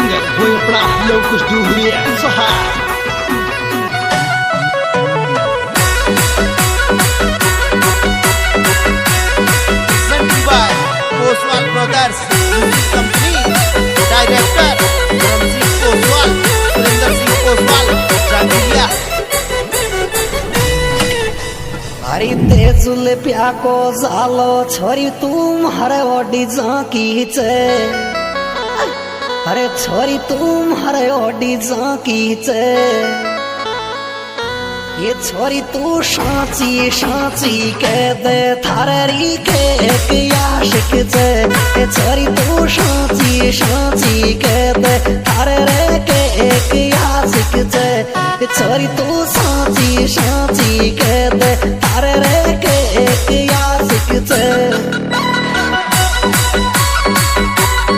singer Boy Plah Locus Duhlia Saha Presented by Oswal Brothers Music Company. Director Ramsey Oswal, Surinder Singh Oswal, Jangilia. हरी तेजुल प्याको जालो छोरी तुम हरे OD जाकी चे हरे छोरी तुम हरे ओडी जाकी चे ये छोरी तू शांची शांची कह दे थारी के एक याशिक चे ये छोरी तू शांची शांची कह दे थारे के एक याशिक चे ये छोरी तू